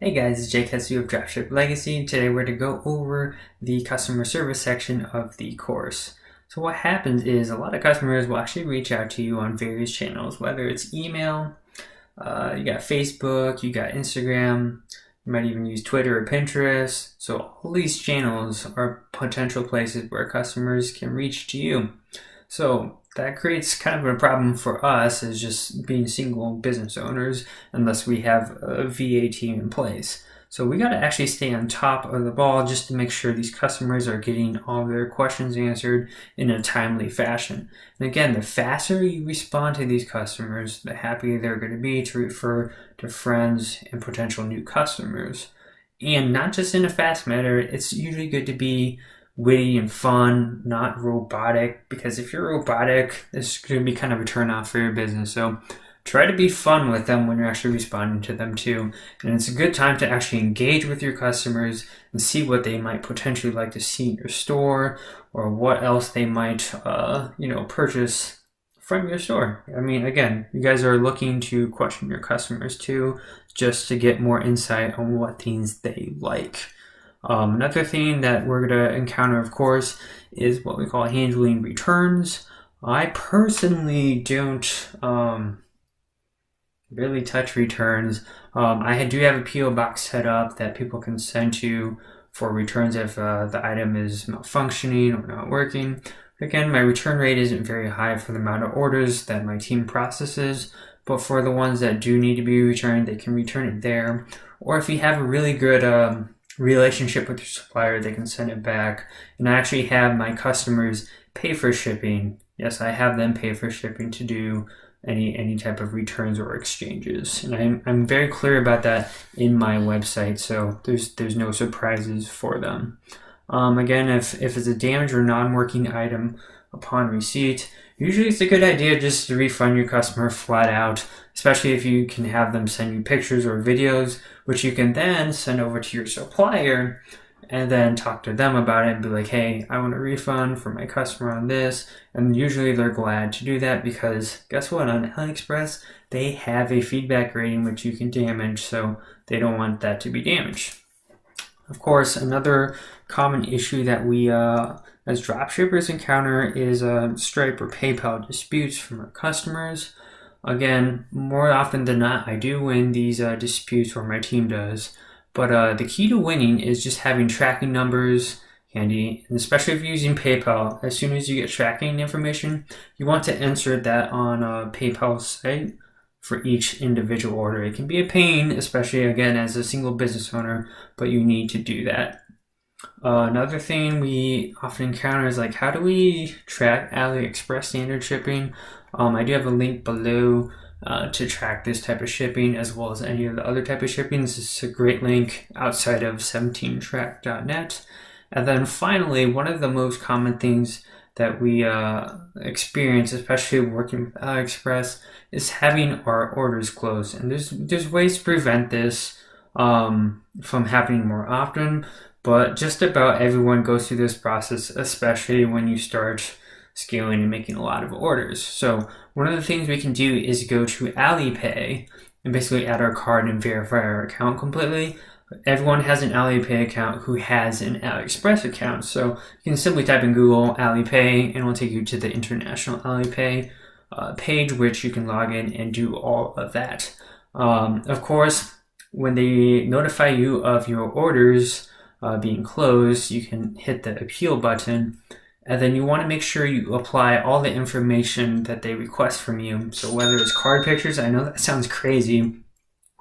Hey guys, it's Jake Hesse of Dropship Legacy. Today we're going to go over the customer service section of the course. So what happens is a lot of customers will actually reach out to you on various channels, whether it's email, you got Facebook, you got Instagram, you might even use Twitter or Pinterest. So all these channels are potential places where customers can reach to you. So that creates kind of a problem for us as just being single business owners unless we have a VA team in place. So we got to actually stay on top of the ball just to make sure these customers are getting all their questions answered in a timely fashion. And again, the faster you respond to these customers, the happier they're going to be to refer to friends and potential new customers. And not just in a fast manner, it's usually good to be witty and fun, not robotic, because if you're robotic, it's going to be kind of a turn off for your business. So try to be fun with them when you're actually responding to them too. And it's a good time to actually engage with your customers and see what they might potentially like to see in your store or what else they might purchase from your store. I mean, again, you guys are looking to question your customers too, just to get more insight on what things they like. Another thing that we're going to encounter, of course, is what we call handling returns. I personally don't really touch returns. I do have a PO box set up that people can send to for returns if the item is malfunctioning or not working. Again, my return rate isn't very high for the amount of orders that my team processes, but for the ones that do need to be returned, they can return it there. Or if you have a really good relationship with your supplier, they can send it back. And I actually have my customers pay for shipping. Yes, I have them pay for shipping to do any type of returns or exchanges, and I'm very clear about that in my website, so there's no surprises for them. Again, if it's a damaged or non-working item upon receipt, usually it's a good idea just to refund your customer flat out, especially if you can have them send you pictures or videos, which you can then send over to your supplier and then talk to them about it and be like, hey, I want a refund for my customer on this. And usually they're glad to do that because guess what? On AliExpress, they have a feedback rating which you can damage, so they don't want that to be damaged. Of course, another common issue that we as dropshippers encounter is Stripe or PayPal disputes from our customers. Again, more often than not, I do win these disputes, or my team does. But the key to winning is just having tracking numbers handy, and especially if you're using PayPal. As soon as you get tracking information, you want to insert that on a PayPal site for each individual order. It can be a pain, especially again as a single business owner, but you need to do that. Another thing we often encounter is like, how do we track AliExpress standard shipping? I do have a link below to track this type of shipping as well as any of the other type of shipping. This is a great link outside of 17track.net. And then finally, one of the most common things that we experience, especially working with AliExpress, is having our orders closed. And there's ways to prevent this from happening more often, but just about everyone goes through this process, especially when you start scaling and making a lot of orders. So one of the things we can do is go to Alipay and basically add our card and verify our account completely. Everyone has an Alipay account who has an AliExpress account. So you can simply type in Google Alipay and it will take you to the International Alipay page, which you can log in and do all of that. Of course, when they notify you of your orders being closed, you can hit the appeal button. And then you want to make sure you apply all the information that they request from you. So whether it's card pictures, I know that sounds crazy,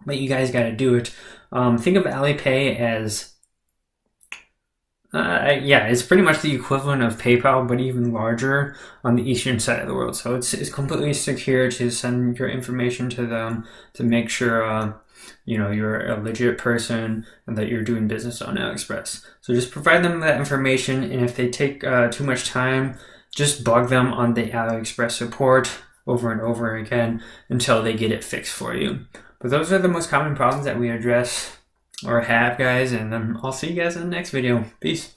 but you guys got to do it. Think of Alipay as, it's pretty much the equivalent of PayPal, but even larger on the eastern side of the world. So it's completely secure to send your information to them to make sure you're a legit person and that you're doing business on AliExpress. So just provide them that information, and if they take too much time, just bug them on the AliExpress support over and over again until they get it fixed for you. But those are the most common problems that we address or have, guys, and I'll see you guys in the next video. Peace.